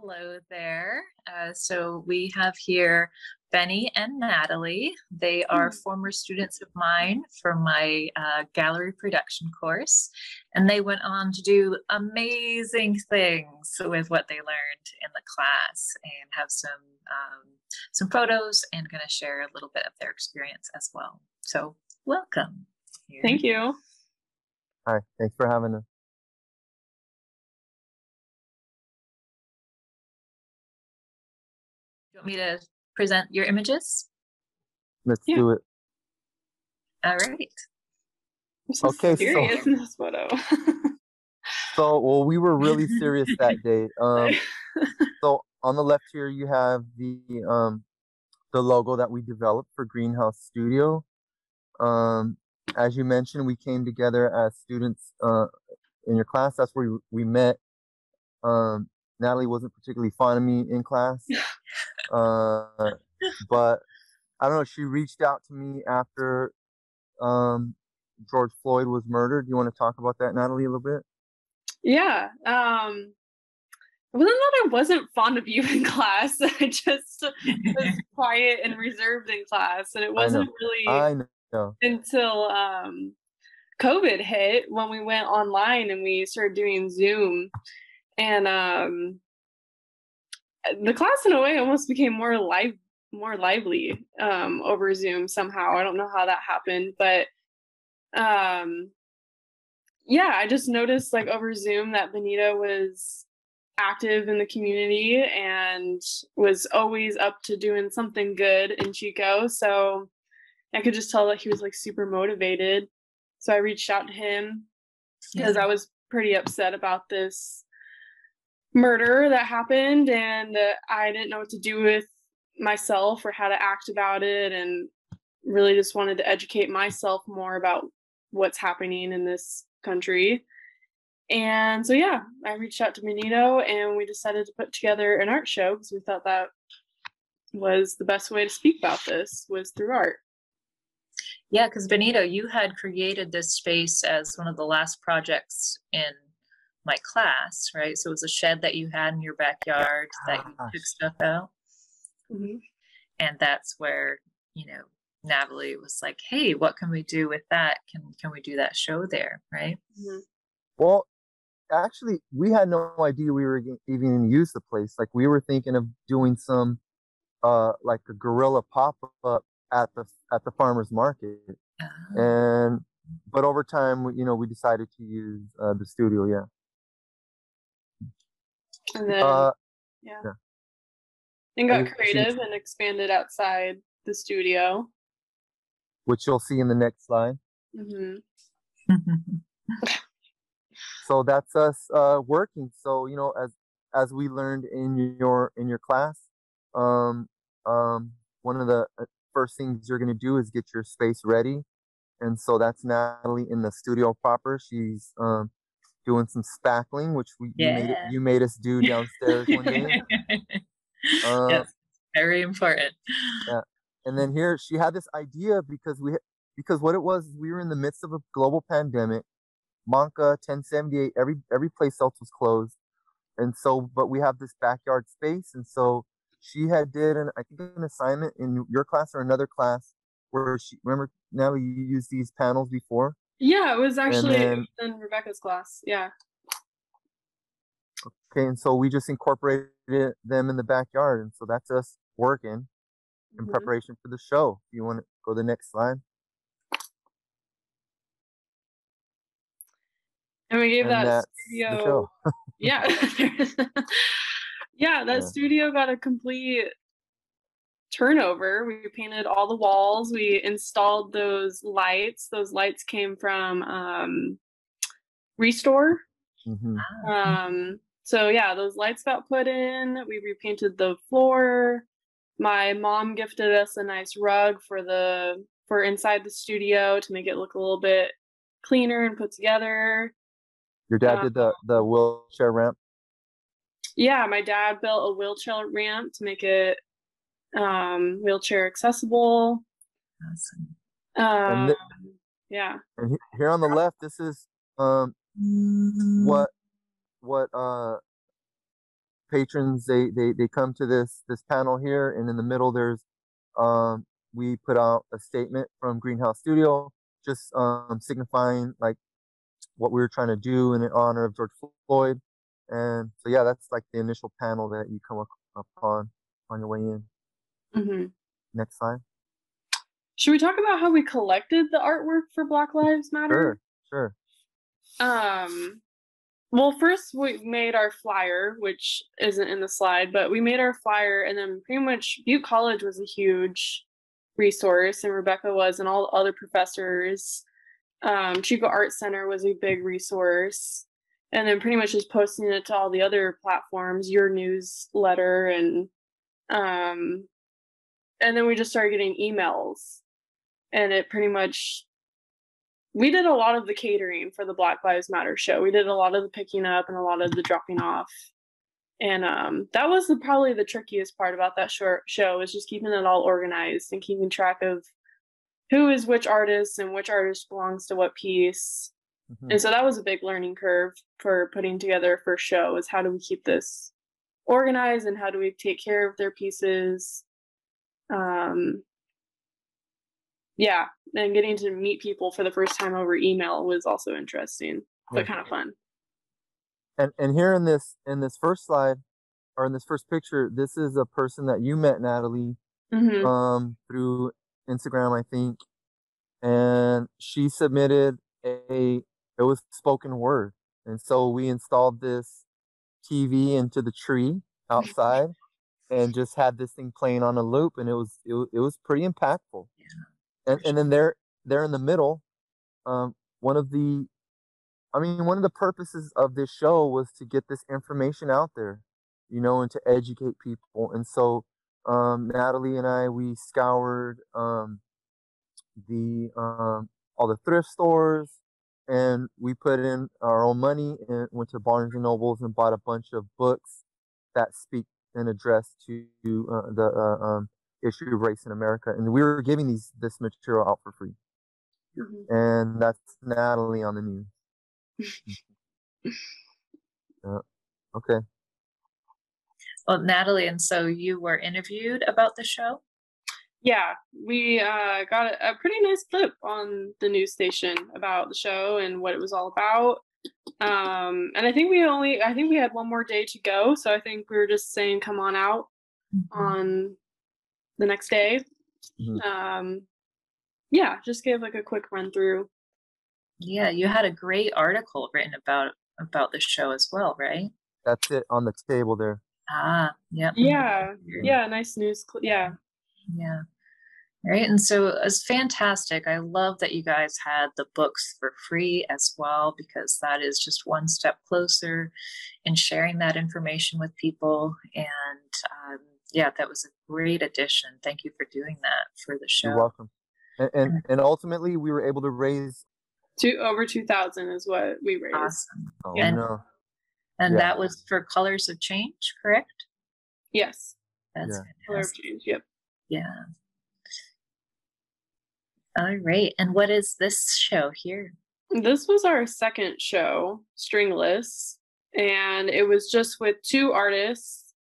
Hello there. So we have here Benny and Natalie. They are former students of mine for my gallery production course, and they went on to do amazing things with what they learned in the class and have some photos and going to share a little bit of their experience as well. So welcome. Here. Thank you. Hi, thanks for having us. You want me to present your images? Let's do it. All right. I'm so serious in this photo. Well, we were really serious that day. So on the left here, you have the logo that we developed for Greenhut Studio. As you mentioned, we came together as students in your class. That's where we met. Natalie wasn't particularly fond of me in class, but I don't know. She reached out to me after George Floyd was murdered. Do you want to talk about that, Natalie, a little bit? Yeah. It wasn't that I wasn't fond of you in class. I just was quiet and reserved in class, and it wasn't really until COVID hit when we went online and we started doing Zoom, and the class in a way almost became more lively over Zoom somehow. I don't know how that happened, but yeah, I just noticed like over Zoom that Benito was active in the community and was always up to doing something good in Chico. So I could just tell that he was like super motivated. So I reached out to him because I was pretty upset about this murder that happened, and I didn't know what to do with myself or how to act about it, and really just wanted to educate myself more about what's happening in this country. And so yeah, I reached out to Benito and we decided to put together an art show because we thought that was the best way to speak about this was through art. Yeah, because Benito, you had created this space as one of the last projects in my class, right? So it was a shed that you had in your backyard that you took stuff out. Mm-hmm. And that's where, you know, Natalie was like, hey, what can we do with that? Can we do that show there, right? Mm-hmm. Well, actually, we had no idea we were even going to use the place. Like, we were thinking of doing some like a guerrilla pop-up at the farmers market. But over time, we decided to use the studio. Yeah. And then and got creative and expanded outside the studio, which you'll see in the next slide. Mm-hmm. So that's us working. So as we learned in your class, one of the first things you're going to do is get your space ready, and so that's Natalie in the studio proper. She's doing some spackling, which you made us do downstairs one day. Yes, very important. Yeah, and then here she had this idea because what it was, we were in the midst of a global pandemic. Manca 1078, every place else was closed, and so but we have this backyard space, and so she had did I think an assignment in your class or another class where remember, Natalie, you used these panels before. Yeah, it was actually in Rebecca's class. Yeah. Okay, and so we just incorporated them in the backyard, and so that's us working in preparation for the show. If you want to go to the next slide. And we gave that studio, yeah, that studio got a complete turnover. We painted all the walls. We installed those lights. Those lights came from Restore. Mm-hmm. So yeah, those lights got put in. We repainted the floor. My mom gifted us a nice rug for inside the studio to make it look a little bit cleaner and put together. Your dad did the wheelchair ramp? Yeah, my dad built a wheelchair ramp to make it wheelchair accessible. Awesome. Yeah. And here on the left, this is what patrons, they come to this panel here, and in the middle there's we put out a statement from Greenhouse Studio, just signifying like what we were trying to do in honor of George Floyd. And so yeah, that's like the initial panel that you come upon on your way in. Mm-hmm. Next slide. Should we talk about how we collected the artwork for Black Lives Matter? Sure. Well, first we made our flyer, which isn't in the slide, but we made our flyer, and then pretty much Butte College was a huge resource, and Rebecca was, and all the other professors. Chico Art Center was a big resource, and then pretty much just posting it to all the other platforms, your newsletter, and then we just started getting emails, and it pretty much, we did a lot of the catering for the Black Lives Matter show. We did a lot of the picking up and a lot of the dropping off. And that was probably the trickiest part about that show, is just keeping it all organized and keeping track of who is which artist and which artist belongs to what piece. Mm-hmm. And so that was a big learning curve for putting together a first show, is how do we keep this organized and how do we take care of their pieces? Yeah, and getting to meet people for the first time over email was also interesting, but kind of fun. And here in this first slide, or in this first picture, this is a person that you met, Natalie, mm-hmm. Through Instagram, I think, and she submitted it was spoken word, and so we installed this TV into the tree outside, and just had this thing playing on a loop, and it was pretty impactful. Yeah. And then there in the middle, one of the purposes of this show was to get this information out there, and to educate people. And so Natalie and I, we scoured all the thrift stores, and we put in our own money and went to Barnes and Nobles and bought a bunch of books that speak and address to the issue of race in America, and we were giving this material out for free. Mm-hmm. And that's Natalie on the news. Okay. Well, Natalie, and so you were interviewed about the show? Yeah, we got a pretty nice clip on the news station about the show and what it was all about. And I think we had one more day to go, so I think we were just saying come on out mm-hmm. on the next day. Mm-hmm. Yeah, just gave like a quick run through. Yeah, you had a great article written about the show as well, right? That's it on the table there. Yeah. Yeah, nice news. Yeah. Right, and so it was fantastic. I love that you guys had the books for free as well, because that is just one step closer in sharing that information with people. And yeah, that was a great addition. Thank you for doing that for the show. You're welcome. And ultimately, we were able to raise over 2,000 is what we raised. Awesome. Oh, and that was for Colors of Change, correct? Yes. That's Color of Change. Yep. Yeah. All right. And what is this show here? This was our second show, Stringless, and it was just with two artists.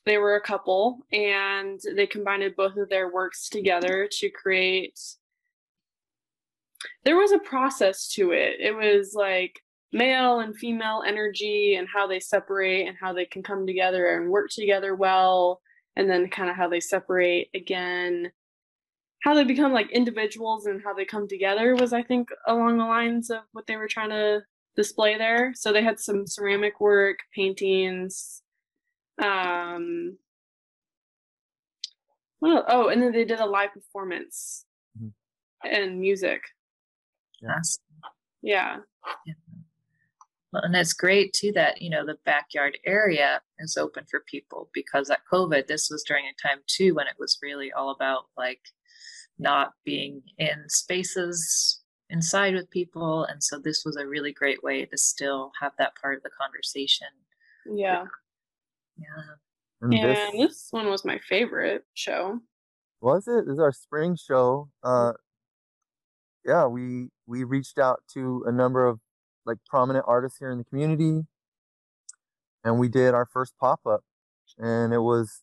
They were a couple, and they combined both of their works together to create. There was a process to it. It was like male and female energy and how they separate and how they can come together and work together well, and then kind of how they separate again. How they become like individuals and how they come together was, I think, along the lines of what they were trying to display there. So they had some ceramic work, paintings, and then they did a live performance mm-hmm. and music. Yes. Yeah. Well, and it's great too that, the backyard area is open for people, because at COVID, this was during a time too when it was really all about like not being in spaces inside with people. And so this was a really great way to still have that part of the conversation. Yeah. And this one was my favorite show. Was it? This is our spring show. Yeah, we reached out to a number of like prominent artists here in the community. and we did our first pop-up, and it was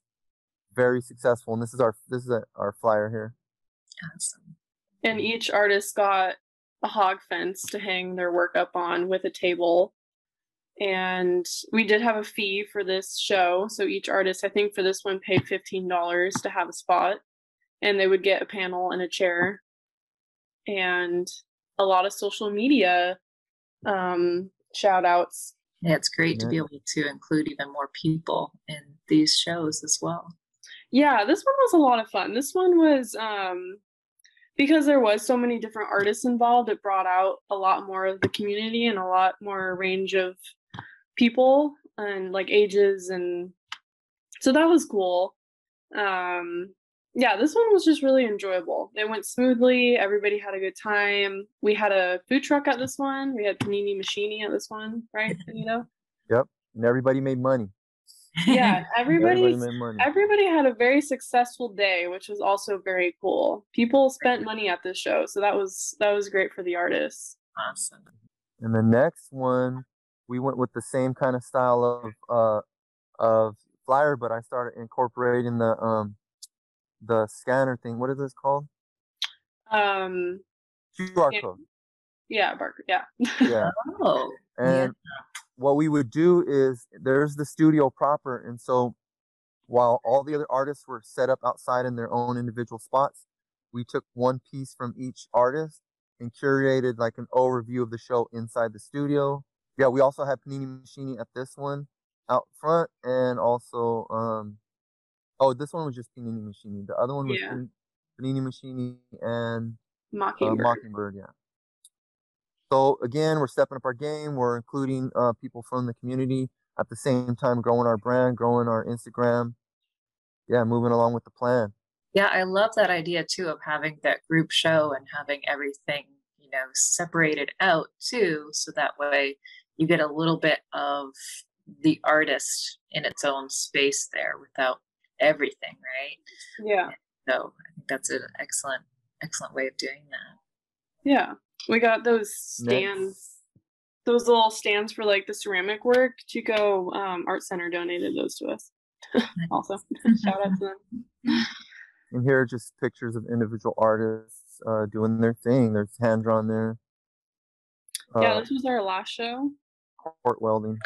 very successful. And this is our flyer here. Awesome. And each artist got a hog fence to hang their work up on with a table. And we did have a fee for this show. So each artist, I think for this one, paid $15 to have a spot. And they would get a panel and a chair. And a lot of social media shout outs. Yeah, it's great to be able to include even more people in these shows as well. Yeah, this one was a lot of fun. This one was, because there was so many different artists involved, it brought out a lot more of the community and a lot more range of people and like ages, and so that was cool. Yeah, this one was just really enjoyable. It went smoothly. Everybody had a good time. We had a food truck at this one. We had panini machini at this one, right, Benito? Yep, and everybody made money. Yeah, everybody made money. Everybody had a very successful day, which was also very cool. People spent money at this show, so that was great for the artists. Awesome. And the next one, we went with the same kind of style of flyer, but I started incorporating the scanner thing. What is this called? QR code. Yeah, barcode. Yeah. Yeah. Oh. And what we would do is there's the studio proper, and so while all the other artists were set up outside in their own individual spots, we took one piece from each artist and curated like an overview of the show inside the studio. Yeah, we also had panini machini at this one out front, and also this one was just panini machini. The other one was panini machini and Mockingbird. Yeah. So again, we're stepping up our game. We're including people from the community at the same time, growing our brand, growing our Instagram. Yeah, moving along with the plan. Yeah, I love that idea too of having that group show and having everything, separated out too, so that way you get a little bit of the artist in its own space there without everything, right? Yeah. So I think that's an excellent way of doing that. Yeah. We got those stands, those little stands for like the ceramic work. Chico Art Center donated those to us. Also, shout out to them. And here are just pictures of individual artists doing their thing. There's hand drawn there. Yeah, this was our last show. Court welding.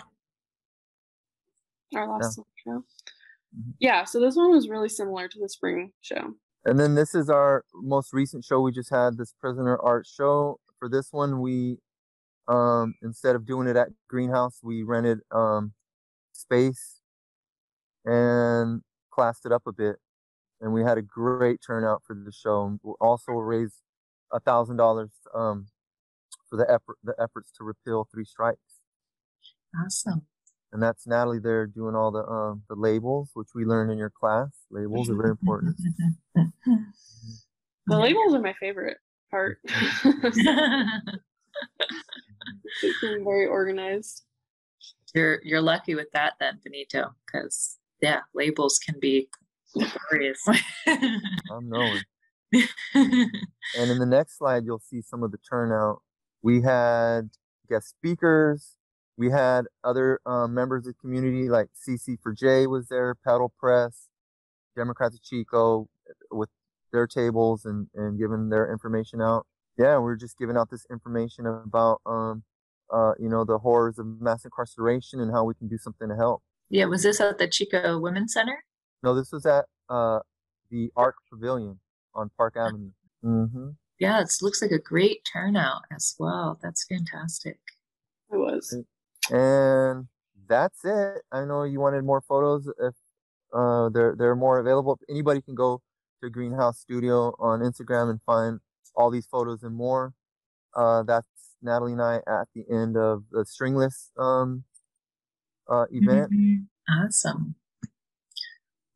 Our last show. Mm-hmm. Yeah, so this one was really similar to the spring show. And then this is our most recent show. We just had this prisoner art show. For this one, we instead of doing it at Greenhouse, we rented space and classed it up a bit, and we had a great turnout for the show. And we also raised $1,000 for the efforts to repeal 3 strikes. Awesome. And that's Natalie there doing all the labels, which we learned in your class. Labels are very important. The labels are my favorite part. They seem very organized. You're lucky with that then, Benito, because labels can be laborious. I'm knowing. And in the next slide, you'll see some of the turnout. We had guest speakers. We had other members of the community, like CC for J was there, Pedal Press, Democrats of Chico, with their tables and giving their information out. Yeah, we're just giving out this information about the horrors of mass incarceration and how we can do something to help. Yeah, was this at the Chico Women's Center? No, this was at the Arc Pavilion on Park Avenue. Mm-hmm. Yeah, it looks like a great turnout as well. That's fantastic. It was. And that's it. I know you wanted more photos. If they're more available, anybody can go to Greenhut Studio on Instagram and find all these photos and more. That's Natalie and I at the end of the Stringless event. Awesome.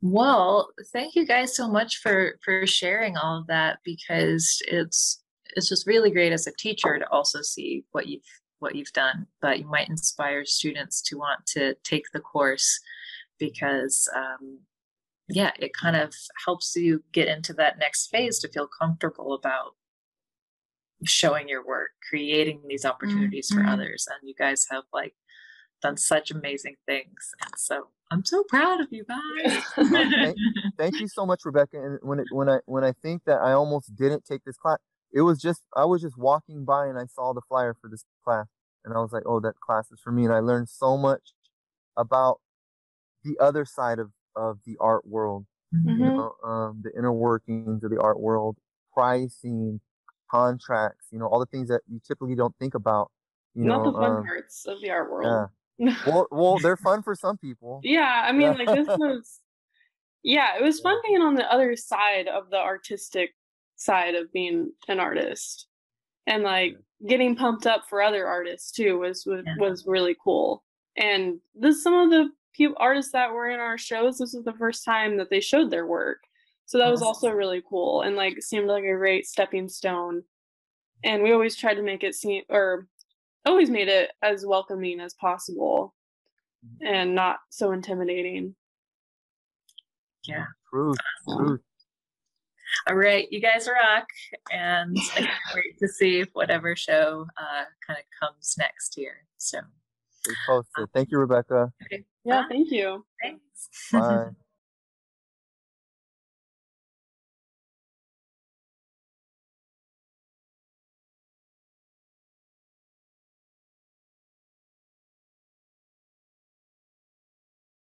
Well, thank you guys so much for sharing all of that, because it's just really great as a teacher to also see what you've done, but you might inspire students to want to take the course, because it kind of helps you get into that next phase to feel comfortable about showing your work, creating these opportunities for others. And you guys have like done such amazing things. And so I'm so proud of you guys. Thank you so much, Rebecca. And when I think that I almost didn't take this class, I was just walking by and I saw the flyer for this class, and I was like, oh, that class is for me. And I learned so much about the other side of the art world, Mm-hmm. you know, the inner workings of the art world, pricing, contracts, you know, all the things that you typically don't think about. You Not know, the fun parts of the art world. Yeah. Well, they're fun for some people. Yeah, I mean, like, this was, yeah, it was fun being on the other side of the artistic side of being an artist, and like getting pumped up for other artists too was really cool. And some of the artists that were in our shows, this was the first time that they showed their work, so that was also really cool, and like seemed like a great stepping stone. And we always tried to make it always made it as welcoming as possible and not so intimidating. Yeah. Truth. All right, you guys rock, and I can't wait to see whatever show kind of comes next year. So stay posted. Thank you, Rebecca. Okay. Yeah, thank you. Thanks. Bye.